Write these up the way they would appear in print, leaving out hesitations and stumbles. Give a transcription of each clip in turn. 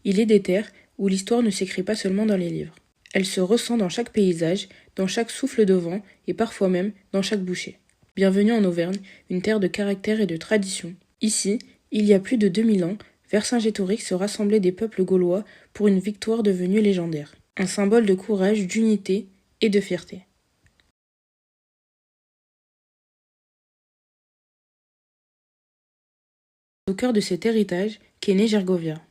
Il est des terres où l'histoire ne s'écrit pas seulement dans les livres. Elle se ressent dans chaque paysage, dans chaque souffle de vent et parfois même dans chaque bouchée. Bienvenue en Auvergne, une terre de caractère et de tradition. Ici, il y a plus de 2000 ans, Vercingétorix se rassemblaient des peuples gaulois pour une victoire devenue légendaire. Un symbole de courage, d'unité et de fierté. Au cœur de cet héritage qu'est née Gergovia.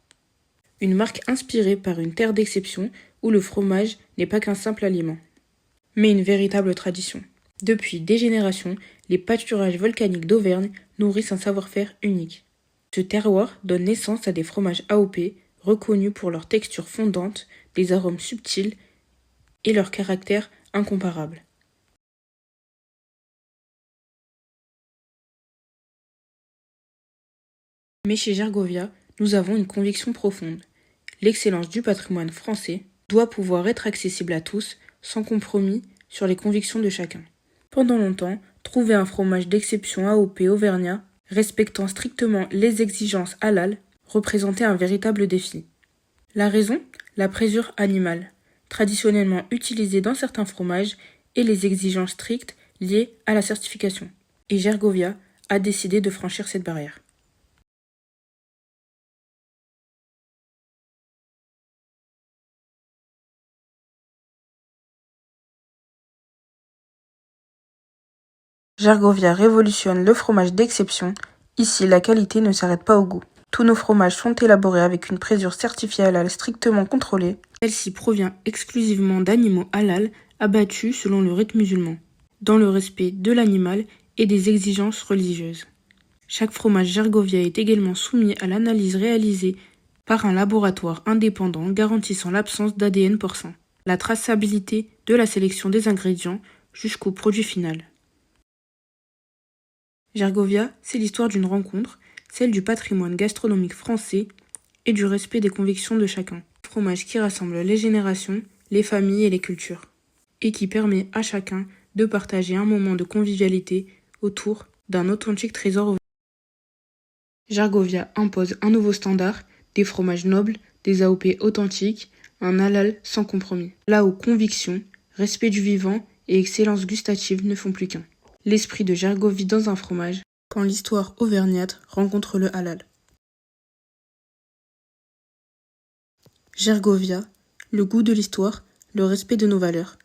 Une marque inspirée par une terre d'exception où le fromage n'est pas qu'un simple aliment, mais une véritable tradition. Depuis des générations, les pâturages volcaniques d'Auvergne nourrissent un savoir-faire unique. Ce terroir donne naissance à des fromages AOP reconnus pour leur texture fondante, des arômes subtils et leur caractère incomparable. Mais chez Gergovia, nous avons une conviction profonde. L'excellence du patrimoine français doit pouvoir être accessible à tous, sans compromis sur les convictions de chacun. Pendant longtemps, trouver un fromage d'exception AOP auvergnat, respectant strictement les exigences halal, représentait un véritable défi. La raison ? La présure animale, traditionnellement utilisée dans certains fromages, et les exigences strictes liées à la certification. Et Gergovia a décidé de franchir cette barrière. Gergovia révolutionne le fromage d'exception. Ici, la qualité ne s'arrête pas au goût. Tous nos fromages sont élaborés avec une présure certifiée halal strictement contrôlée. Celle-ci provient exclusivement d'animaux halal abattus selon le rite musulman, dans le respect de l'animal et des exigences religieuses. Chaque fromage Gergovia est également soumis à l'analyse réalisée par un laboratoire indépendant garantissant l'absence d'ADN porcin, la traçabilité de la sélection des ingrédients jusqu'au produit final. Gergovia, c'est l'histoire d'une rencontre, celle du patrimoine gastronomique français et du respect des convictions de chacun. Un fromage qui rassemble les générations, les familles et les cultures, et qui permet à chacun de partager un moment de convivialité autour d'un authentique trésor. Gergovia impose un nouveau standard, des fromages nobles, des AOP authentiques, un halal sans compromis. Là où conviction, respect du vivant et excellence gustative ne font plus qu'un. L'esprit de Gergovie dans un fromage, quand l'histoire auvergnate rencontre le halal. Gergovia, le goût de l'histoire, le respect de nos valeurs.